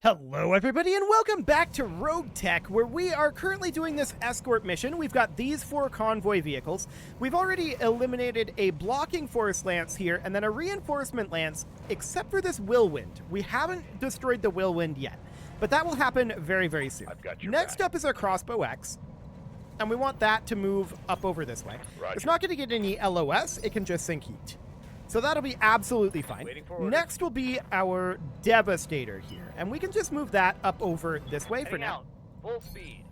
Hello everybody and welcome back to RogueTech, where we are currently doing this escort mission. We've got these 4 convoy vehicles. We've already eliminated a blocking force lance here and then a reinforcement lance, except for this whirlwind. We haven't destroyed the whirlwind yet, but that will happen very, very soon. Next up is our crossbow X, and we want that to move up over this way. Roger. It's not going to get any LOS, it can just sink heat. So that'll be absolutely fine. Next will be our Devastator here, and we can just move that up over this way for now. Full speed.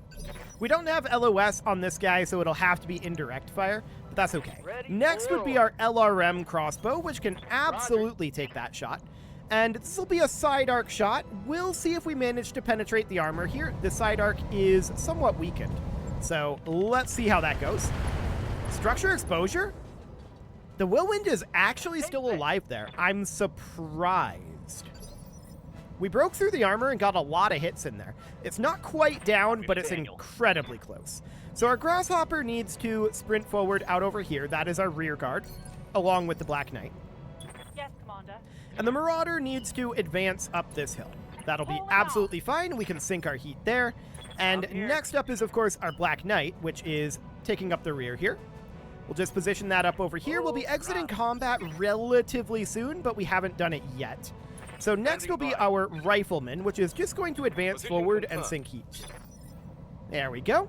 We don't have LOS on this guy, so it'll have to be indirect fire, but that's okay. Next would be our LRM crossbow, which can absolutely take that shot. And this will be a side arc shot. We'll see if we manage to penetrate the armor here. The side arc is somewhat weakened, so let's see how that goes. Structure exposure? The whirlwind is actually still alive there. I'm surprised. We broke through the armor and got a lot of hits in there. It's not quite down, but it's incredibly close. So our grasshopper needs to sprint forward out over here. That is our rear guard, along with the Black Knight. Yes, Commander. And the Marauder needs to advance up this hill. That'll be absolutely fine. We can sink our heat there. And next up is, of course, our Black Knight, which is taking up the rear here. We'll just position that up over here. We'll be exiting combat relatively soon, but we haven't done it yet. So next will be our Rifleman, which is just going to advance forward and sink heat. There we go.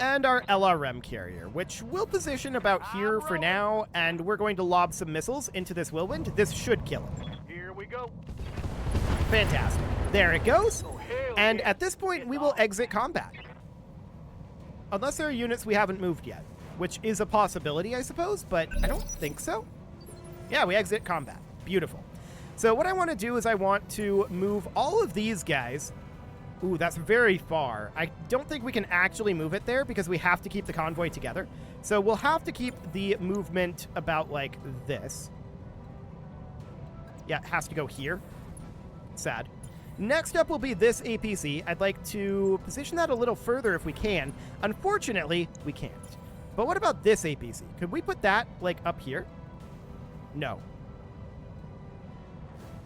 And our LRM carrier, which we'll position about here for now, and we're going to lob some missiles into this whirlwind. This should kill him. Here we go. Fantastic. There it goes. And at this point, we will exit combat. Unless there are units we haven't moved yet, which is a possibility, I suppose, but I don't think so. Yeah, we exit combat. Beautiful. So what I want to do is I want to move all of these guys. Ooh, that's very far. I don't think we can actually move it there because we have to keep the convoy together. So we'll have to keep the movement about like this. Yeah, it has to go here. Sad. Next up will be this APC. I'd like to position that a little further if we can. Unfortunately, we can't. But what about this APC? Could we put that, like, up here? No.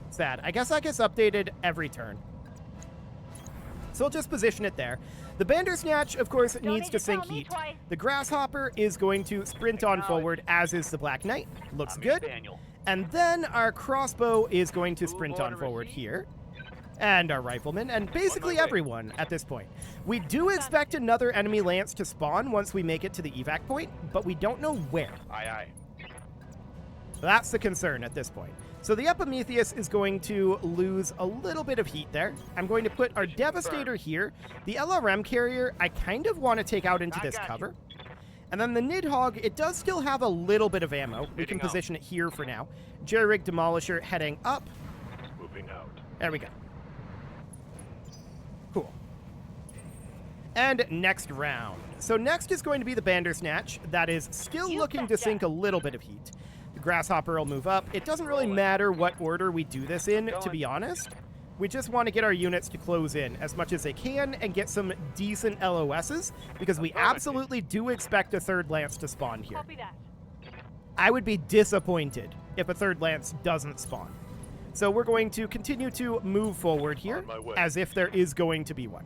Sad. I guess that gets updated every turn. So we'll just position it there. The Bandersnatch, of course, needs to sink heat. The Grasshopper is going to sprint on forward, as is the Black Knight. Looks good. And then our Crossbow is going to sprint on forward here. And our Rifleman, and basically everyone at this point. We do expect another enemy lance to spawn once we make it to the evac point, but we don't know where. Aye, aye. That's the concern at this point. So the Epimetheus is going to lose a little bit of heat there. I'm going to put our Devastator here. The LRM carrier, I kind of want to take out into this cover. And then the Nidhogg, it does still have a little bit of ammo. We can position it here for now. Jerry-rig Demolisher heading up. Moving out. There we go. Cool. And next round. So next is going to be the Bandersnatch. That is still looking to sink a little bit of heat. The Grasshopper will move up. It doesn't really matter what order we do this in, to be honest. We just want to get our units to close in as much as they can and get some decent LOSs, because we absolutely do expect a third lance to spawn here. Copy that. I would be disappointed if a third lance doesn't spawn. So we're going to continue to move forward here as if there is going to be one.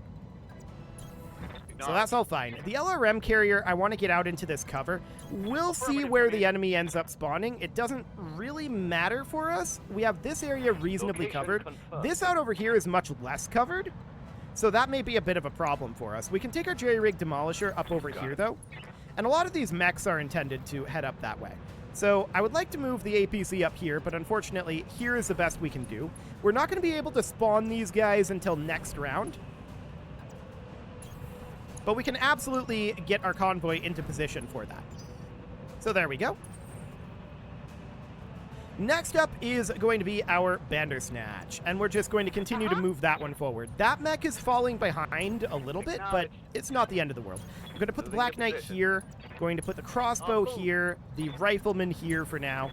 So that's all fine. The LRM carrier, I want to get out into this cover. We'll see where the enemy ends up spawning. It doesn't really matter for us. We have this area reasonably covered. This out over here is much less covered, so that may be a bit of a problem for us. We can take our Jerry-rig Demolisher up over here, though. And a lot of these mechs are intended to head up that way. So I would like to move the APC up here, but unfortunately, here is the best we can do. We're not going to be able to spawn these guys until next round. But we can absolutely get our convoy into position for that. So there we go. Next up is going to be our Bandersnatch, and we're just going to continue to move that one forward. That mech is falling behind a little bit, but it's not the end of the world. I'm going to put the Black Knight here, going to put the Crossbow here, the Rifleman here for now.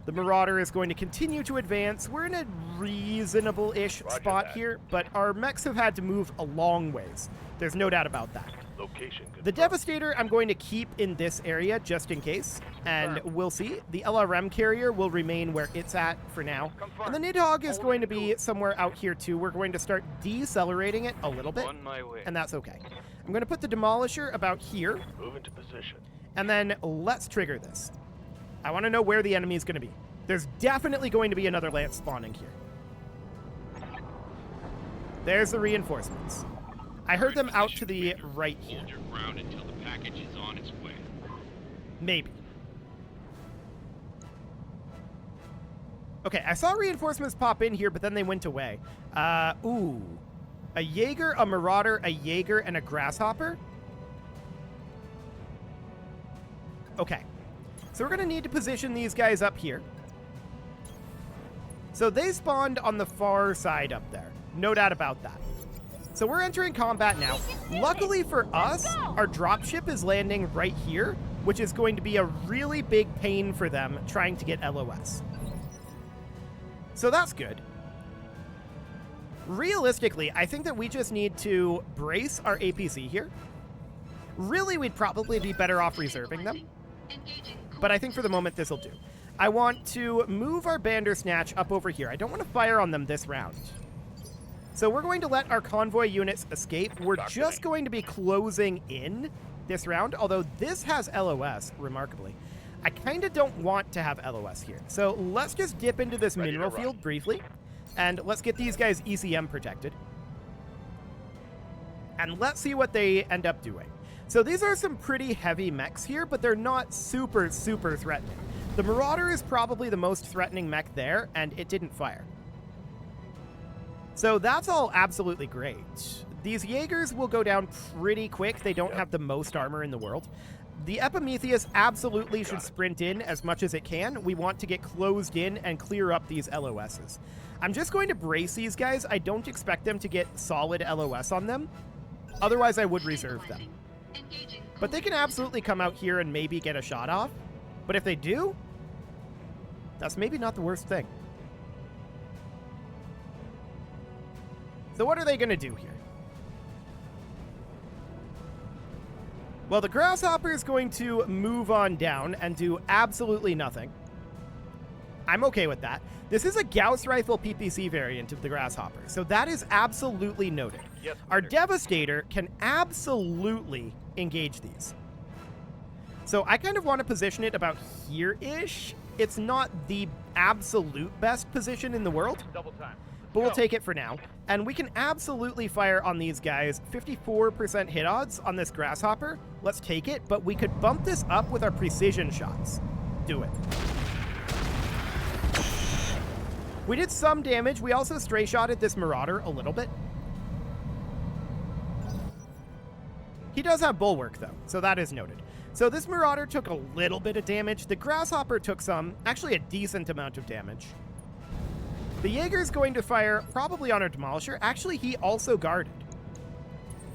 The Marauder is going to continue to advance. We're in a reasonable-ish spot here, but our mechs have had to move a long ways. There's no doubt about that. Location confirmed. The Devastator I'm going to keep in this area just in case, and we'll see. The LRM carrier will remain where it's at for now. And the Nidhogg is going to be somewhere out here too. We're going to start decelerating it a little bit, On my way. and that's okay. I'm going to put the Demolisher about here, Move into position. and then let's trigger this. I want to know where the enemy is going to be. There's definitely going to be another Lance spawning here. There's the reinforcements. I heard them out to the right here. Hold your ground until the package is on its way. Maybe. Okay, I saw reinforcements pop in here, but then they went away. Ooh. A Jaeger, a Marauder, a Jaeger, and a Grasshopper? Okay. So we're going to need to position these guys up here. So they spawned on the far side up there. No doubt about that. So we're entering combat now. Luckily for us, our dropship is landing right here, which is going to be a really big pain for them trying to get LOS. So that's good. Realistically, I think that we just need to brace our APC here. Really, we'd probably be better off reserving them. But I think for the moment, this will do. I want to move our Bandersnatch up over here. I don't want to fire on them this round. So we're going to let our convoy units escape. We're just going to be closing in this round, although this has LOS, remarkably. I kind of don't want to have LOS here. So let's just dip into this mineral field briefly, and let's get these guys ECM protected. And let's see what they end up doing. So these are some pretty heavy mechs here, but they're not super, super threatening. The Marauder is probably the most threatening mech there, and it didn't fire. So that's all absolutely great. These Jaegers will go down pretty quick. They don't have the most armor in the world. The Epimetheus absolutely should sprint in as much as it can. We want to get closed in and clear up these LOSs. I'm just going to brace these guys. I don't expect them to get solid LOS on them. Otherwise, I would reserve them. But they can absolutely come out here and maybe get a shot off. But if they do, that's maybe not the worst thing. So what are they going to do here? Well, the Grasshopper is going to move on down and do absolutely nothing. I'm okay with that. This is a Gauss Rifle PPC variant of the Grasshopper, so that is absolutely noted. Yes, Our Devastator can absolutely engage these. So I kind of want to position it about here-ish. It's not the absolute best position in the world, Double time. but we'll take it for now. And we can absolutely fire on these guys. 54% hit odds on this Grasshopper. Let's take it, but we could bump this up with our precision shots. Do it. We did some damage. We also stray shotted this Marauder a little bit. He does have Bulwark, though, so that is noted. So this Marauder took a little bit of damage. The Grasshopper took some, actually a decent amount of damage. The Jaeger's going to fire probably on our Demolisher. Actually, he also guarded.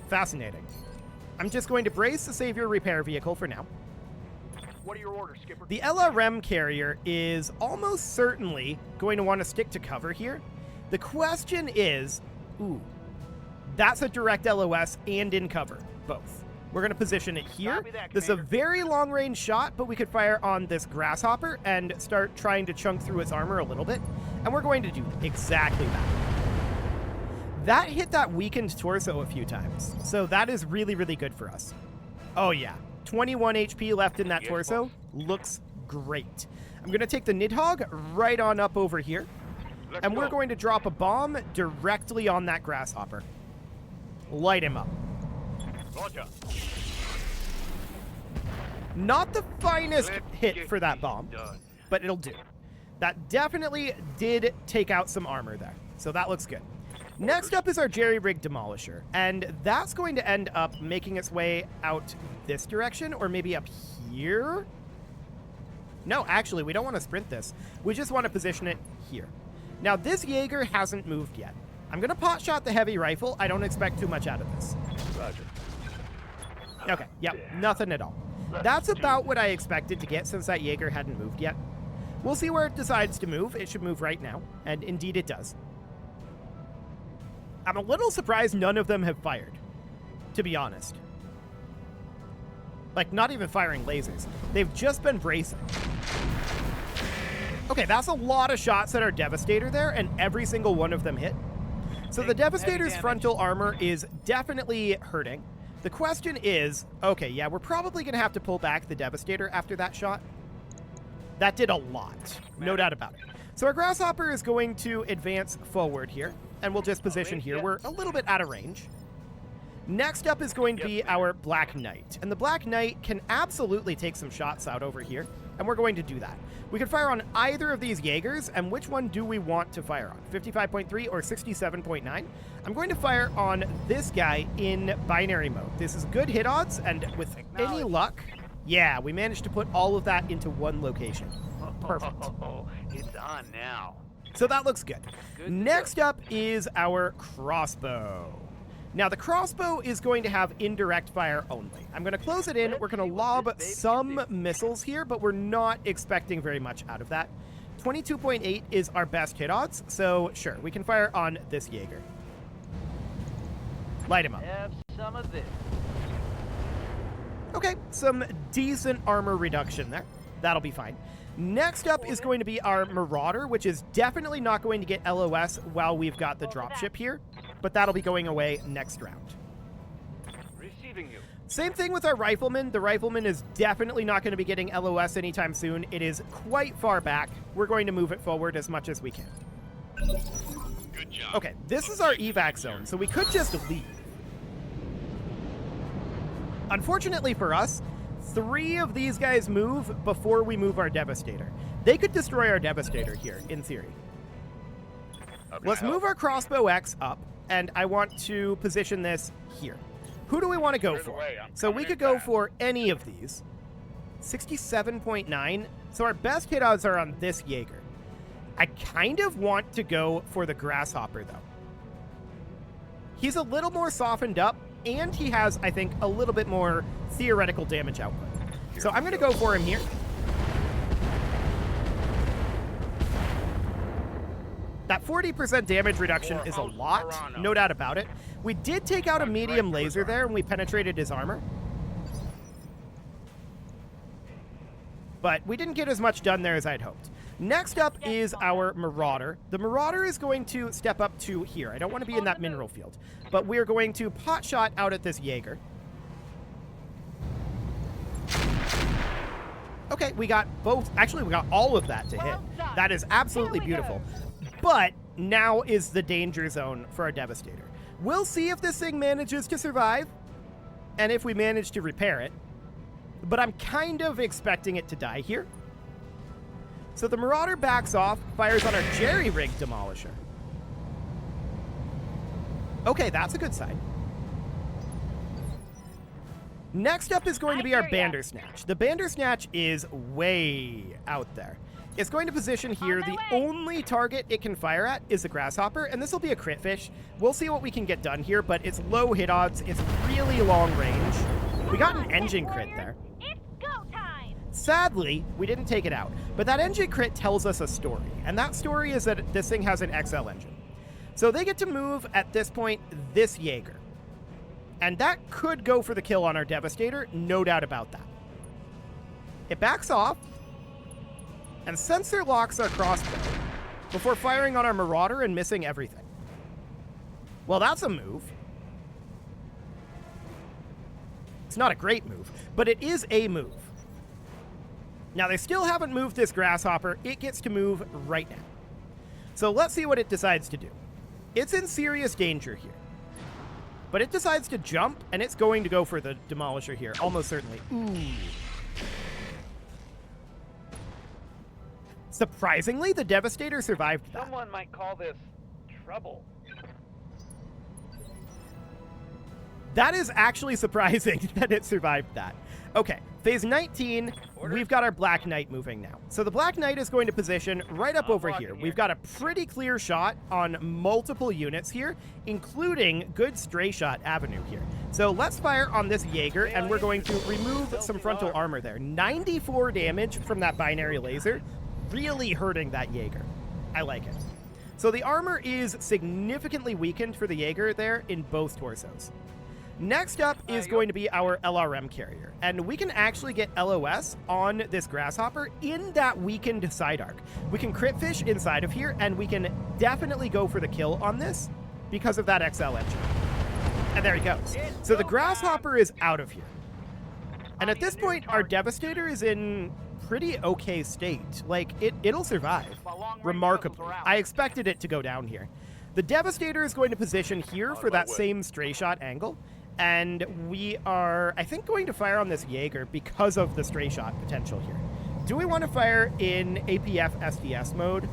Fascinating. I'm just going to brace the Savior repair vehicle for now. What are your orders, Skipper? The LRM carrier is almost certainly going to want to stick to cover here. The question is, ooh, that's a direct LOS and in cover, both. We're going to position it here. This is a very long-range shot, but we could fire on this Grasshopper and start trying to chunk through its armor a little bit. And we're going to do exactly that. That hit that weakened torso a few times, so that is really, really good for us. Oh, yeah. 21 HP left in that torso. Looks great. I'm going to take the Nidhogg right on up over here, and we're going to drop a bomb directly on that Grasshopper. Light him up. Roger. Not the finest Let's hit get for that this bomb, done. but it'll do. That definitely did take out some armor there, so that looks good. Next up is our jerry-rigged Demolisher, and that's going to end up making its way out this direction, or maybe up here? No, actually, we don't want to sprint this. We just want to position it here. Now, this Jaeger hasn't moved yet. I'm going to pot shot the heavy rifle. I don't expect too much out of this. Roger. Okay, yep, nothing at all. That's about what I expected to get since that Jaeger hadn't moved yet. We'll see where it decides to move. It should move right now, and indeed it does. I'm a little surprised none of them have fired, to be honest. Like, not even firing lasers. They've just been bracing. Okay, that's a lot of shots at our Devastator there, and every single one of them hit. So the Devastator's frontal armor is definitely hurting. The question is, okay, yeah, we're probably going to have to pull back the Devastator after that shot. That did a lot, no doubt about it. So our Grasshopper is going to advance forward here, and we'll just position here. We're a little bit out of range. Next up is going to be our Black Knight, and the Black Knight can absolutely take some shots out over here, and we're going to do that. We can fire on either of these Jaegers, and which one do we want to fire on? 55.3 or 67.9? I'm going to fire on this guy in binary mode. This is good hit odds, and with any luck, yeah, we managed to put all of that into one location. Perfect. It's on now. So that looks good. Next up is our crossbow. Now, the crossbow is going to have indirect fire only. I'm going to close it in. We're going to lob some missiles here, but we're not expecting very much out of that. 22.8 is our best hit odds, so sure, we can fire on this Jaeger. Light him up. Have some of this. Okay, some decent armor reduction there. That'll be fine. Next up is going to be our Marauder, which is definitely not going to get LOS while we've got the dropship here, but that'll be going away next round. Receiving you. Same thing with our Rifleman. The Rifleman is definitely not going to be getting LOS anytime soon. It is quite far back. We're going to move it forward as much as we can. Good job. Okay, this is our evac zone, so we could just leave. Unfortunately for us, 3 of these guys move before we move our Devastator. They could destroy our Devastator here, in theory. Let's move our Crossbow X up, and I want to position this here. Who do we want to go for? So we could go for any of these. 67.9. So our best hit odds are on this Jaeger. I kind of want to go for the Grasshopper, though. He's a little more softened up, and he has, I think, a little bit more theoretical damage output. So I'm going to go for him here. That 40% damage reduction is a lot, no doubt about it. We did take out a medium laser there, and we penetrated his armor. But we didn't get as much done there as I'd hoped. Next up is our Marauder. The Marauder is going to step up to here. I don't want to be in that mineral field, but we're going to pot shot out at this Jaeger. Okay, we got both. Actually, we got all of that to hit. That is absolutely beautiful. But now is the danger zone for our Devastator. We'll see if this thing manages to survive, and if we manage to repair it. But I'm kind of expecting it to die here. So the Marauder backs off, fires on our jerry-rig Demolisher. Okay, that's a good sign. Next up is going to be our Bandersnatch. The Bandersnatch is way out there. It's going to position here. The only target it can fire at is the Grasshopper, and this will be a crit fish. We'll see what we can get done here, but it's low hit odds. It's really long range. We got an engine crit there. Sadly, we didn't take it out, but that engine crit tells us a story, and that story is that this thing has an XL engine. So they get to move, at this point, this Jaeger. And that could go for the kill on our Devastator, no doubt about that. It backs off, and sensor locks our crossbow before firing on our Marauder and missing everything. Well, that's a move. It's not a great move, but it is a move. Now, they still haven't moved this Grasshopper. It gets to move right now. So let's see what it decides to do. It's in serious danger here. But it decides to jump, and it's going to go for the Demolisher here, almost certainly. Ooh. Surprisingly, the Devastator survived that. Someone might call this trouble. That is actually surprising that it survived that. Okay, phase 19, we've got our Black Knight moving now. So the Black Knight is going to position right up over here. We've got a pretty clear shot on multiple units here, including good stray shot avenue here. So let's fire on this Jaeger, and we're going to remove some frontal armor there. 94 damage from that binary laser, really hurting that Jaeger. I like it. So the armor is significantly weakened for the Jaeger there in both torsos. Next up is going to be our LRM carrier, and we can actually get LOS on this grasshopper in that weakened side arc. We can crit fish inside of here, and we can definitely go for the kill on this because of that XL engine. And there he goes. So the grasshopper is out of here. And at this point, our Devastator is in pretty okay state. Like, it'll survive remarkably. I expected it to go down here. The Devastator is going to position here for that same stray shot angle. And we are, I think, going to fire on this Jaeger because of the stray shot potential here. Do we want to fire in APF SDS mode?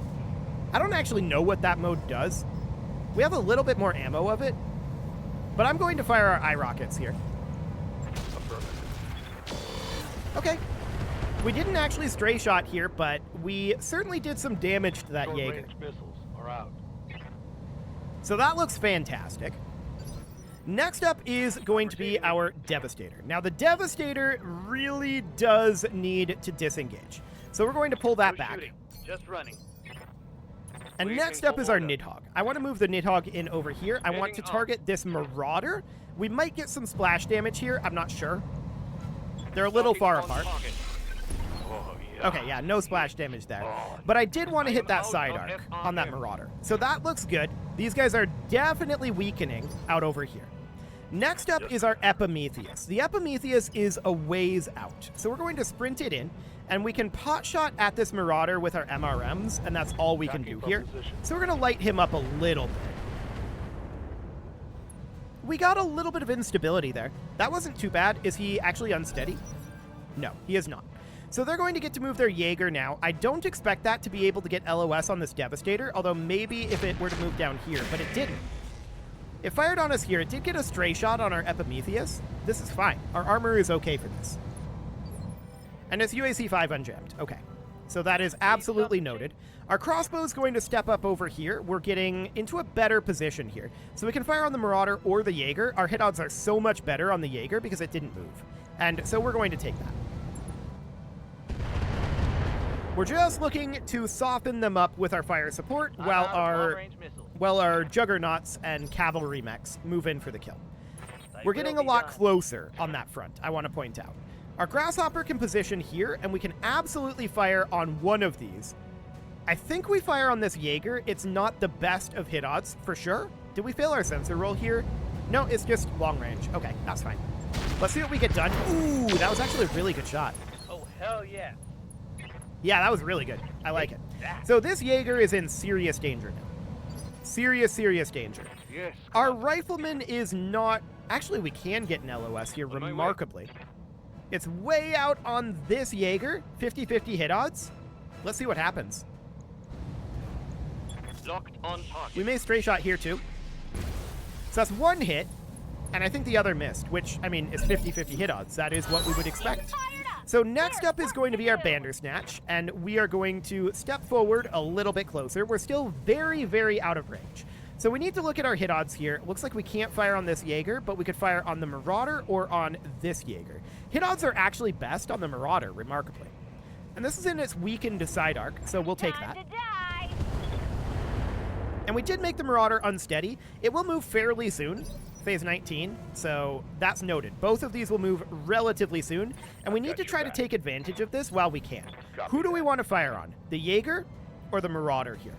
I don't actually know what that mode does. We have a little bit more ammo of it, but I'm going to fire our eye rockets here. Okay. We didn't actually stray shot here, but we certainly did some damage to that Jaeger. Missiles are out. So that looks fantastic. Next up is going to be our Devastator. Now, the Devastator really does need to disengage. So we're going to pull that back. Just running. And next up is our Nidhogg. I want to move the Nidhogg in over here. I want to target this Marauder. We might get some splash damage here. I'm not sure. They're a little far apart. Okay, yeah, no splash damage there. But I did want to hit that side arc on that Marauder. So that looks good. These guys are definitely weakening out over here. Next up is our Epimetheus. The Epimetheus is a ways out. So we're going to sprint it in, and we can pot shot at this Marauder with our MRMs, and that's all we can do here. So we're going to light him up a little bit. We got a little bit of instability there. That wasn't too bad. Is he actually unsteady? No, he is not. So they're going to get to move their Jaeger now. I don't expect that to be able to get LOS on this Devastator, although maybe if it were to move down here, but it didn't. It fired on us here. It did get a stray shot on our Epimetheus. This is fine. Our armor is okay for this. And it's UAC 5 unjammed. Okay. So that is absolutely noted. Our crossbow is going to step up over here. We're getting into a better position here. So we can fire on the Marauder or the Jaeger. Our hit odds are so much better on the Jaeger because it didn't move. And so we're going to take that. We're just looking to soften them up with our fire support while our Juggernauts and cavalry mechs move in for the kill. We're getting a lot closer on that front, I want to point out. Our Grasshopper can position here, and we can absolutely fire on one of these. I think we fire on this Jaeger. It's not the best of hit odds, for sure. Did we fail our sensor roll here? No, it's just long range. Okay, that's fine. Let's see what we get done. Ooh, that was actually a really good shot. Oh, hell yeah. Yeah, that was really good. I like it. So this Jaeger is in serious danger now. Serious danger. Yes. Our Rifleman is not... Actually, we can get an LOS here, remarkably. It's way out on this Jaeger. 50-50 hit odds. Let's see what happens. Locked on target. We may stray shot here, too. So that's one hit, and I think the other missed, which, I mean, is 50-50 hit odds. That is what we would expect. So next up is going to be our Bandersnatch, and we are going to step forward a little bit closer. We're still very out of range. So we need to look at our hit odds here. Looks like we can't fire on this Jaeger, but we could fire on the Marauder or on this Jaeger. Hit odds are actually best on the Marauder, remarkably. And this is in its weakened side arc, so we'll take that. And we did make the Marauder unsteady. It will move fairly soon. Phase 19, so that's noted. Both of these will move relatively soon, and we need to try to take advantage of this while we can. Who do we want to fire on? The Jaeger or the Marauder here?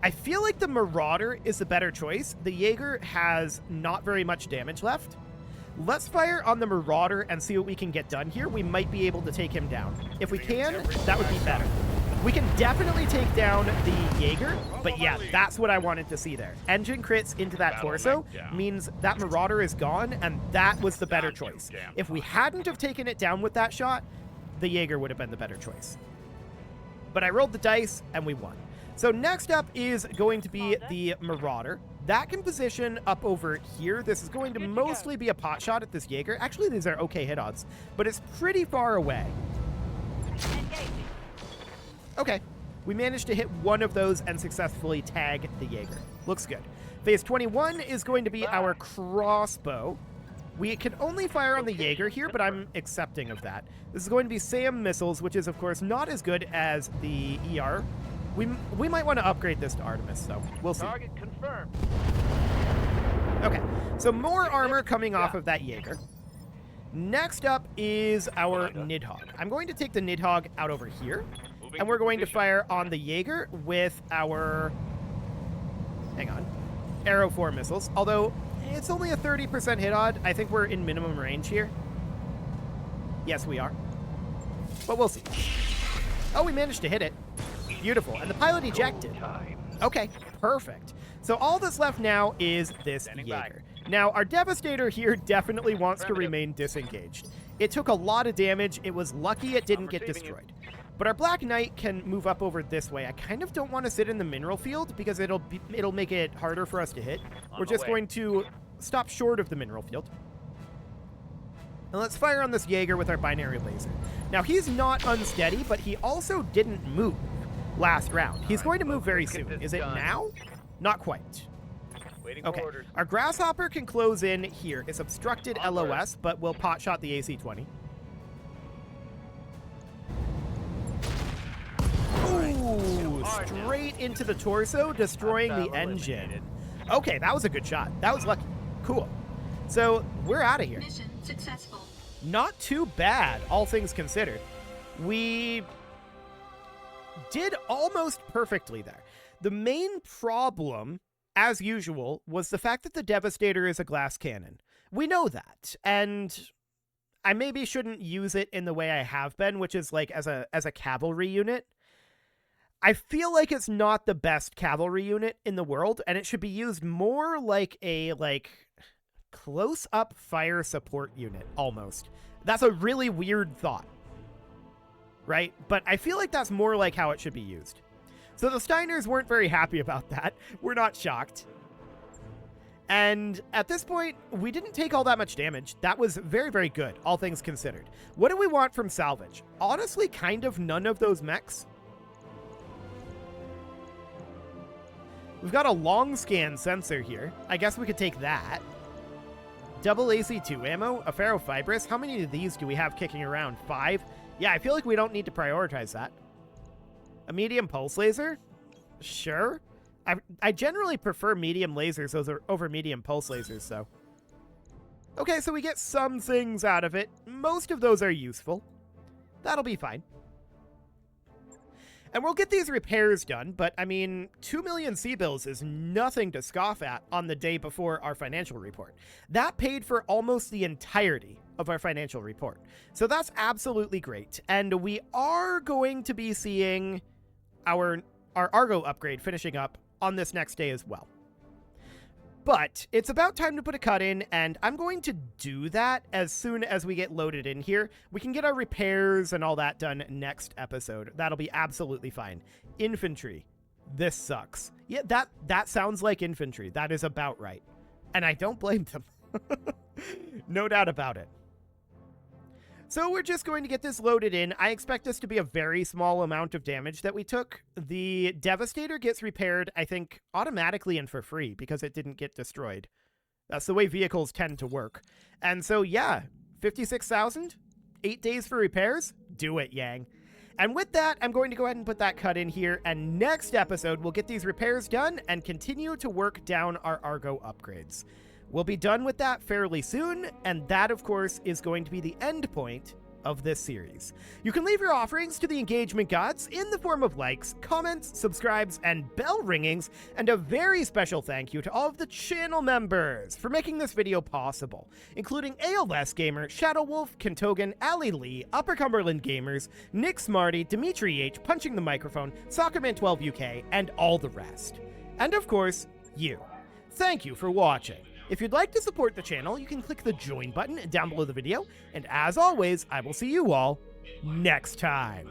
I feel like the Marauder is the better choice. The Jaeger has not very much damage left. Let's fire on the Marauder and see what we can get done here. We might be able to take him down. If we can, that would be better. We can definitely take down the Jaeger, but yeah, that's what I wanted to see there. Engine crits into that torso means that Marauder is gone, and that was the better choice. If we hadn't have taken it down with that shot, the Jaeger would have been the better choice. But I rolled the dice, and we won. So next up is going to be the Marauder. That can position up over here. This is going to mostly be a pot shot at this Jaeger. Actually, these are okay hit odds, but it's pretty far away. Okay, we managed to hit one of those and successfully tag the Jaeger. Looks good. Phase 21 is going to be our crossbow. We can only fire on the Jaeger here, but I'm accepting of that. This is going to be SAM missiles, which is, of course, not as good as the ER We might want to upgrade this to Artemis, so we'll see. Target confirmed. Okay, so more armor coming off of that Jaeger. Next up is our Nidhogg. I'm going to take the Nidhogg out over here, and we're going to fire on the Jaeger with our, hang on, Arrow 4 missiles. Although, it's only a 30% hit odd. I think we're in minimum range here. Yes, we are. But we'll see. Oh, we managed to hit it. Beautiful. And the pilot ejected. Okay, perfect. So all that's left now is this Jaeger. Now, our Devastator here definitely wants to remain disengaged. It took a lot of damage. It was lucky it didn't get destroyed. But our Black Knight can move up over this way. I kind of don't want to sit in the mineral field because it'll make it harder for us to hit. We're just going to stop short of the mineral field. And let's fire on this Jaeger with our binary laser. Now, he's not unsteady, but he also didn't move last round. He's going to move very soon. Is it now? Not quite. Okay, our Grasshopper can close in here. It's obstructed LOS, but we'll pot shot the AC-20. Ooh, straight into the torso, destroying the engine. Okay, that was a good shot. That was lucky. Cool. So, we're out of here. Mission successful. Not too bad, all things considered. We did almost perfectly there. The main problem, as usual, was the fact that the Devastator is a glass cannon. We know that, and I maybe shouldn't use it in the way I have been, which is like as a cavalry unit. I feel like it's not the best cavalry unit in the world, and it should be used more like a close-up fire support unit, almost. That's a really weird thought, right? But I feel like that's more like how it should be used. So the Steiners weren't very happy about that. We're not shocked. And at this point, we didn't take all that much damage. That was very, very good, all things considered. What do we want from salvage? Honestly, kind of none of those mechs. We've got a long scan sensor here. I guess we could take that. Double AC2 ammo, a ferrofibrous. How many of these do we have kicking around? 5? Yeah, I feel like we don't need to prioritize that. A medium pulse laser? Sure. I generally prefer medium lasers over medium pulse lasers, so. Okay, so we get some things out of it. Most of those are useful. That'll be fine. And we'll get these repairs done, but I mean, 2 million C-bills is nothing to scoff at on the day before our financial report. That paid for almost the entirety of our financial report. So that's absolutely great. And we are going to be seeing our Argo upgrade finishing up on this next day as well. But it's about time to put a cut in, and I'm going to do that as soon as we get loaded in here. We can get our repairs and all that done next episode. That'll be absolutely fine. Infantry. This sucks. Yeah, that sounds like infantry. That is about right. And I don't blame them. No doubt about it. So we're just going to get this loaded in. I expect this to be a very small amount of damage that we took. The Devastator gets repaired, I think, automatically and for free because it didn't get destroyed. That's the way vehicles tend to work. And so, yeah, 56,000, 8 days for repairs. Do it, Yang. And with that, I'm going to go ahead and put that cut in here. And next episode, we'll get these repairs done and continue to work down our Argo upgrades. We'll be done with that fairly soon, and that, of course, is going to be the end point of this series. You can leave your offerings to the engagement gods in the form of likes, comments, subscribes, and bell ringings, and a very special thank you to all of the channel members for making this video possible, including ALS Gamer, Shadow Wolf, Kentogan, Ali Lee, Upper Cumberland Gamers, Nick Smarty, Dimitri H, Punching the Microphone, Soccerman12 UK, and all the rest. And of course, you. Thank you for watching. If you'd like to support the channel, you can click the join button down below the video, and as always, I will see you all next time.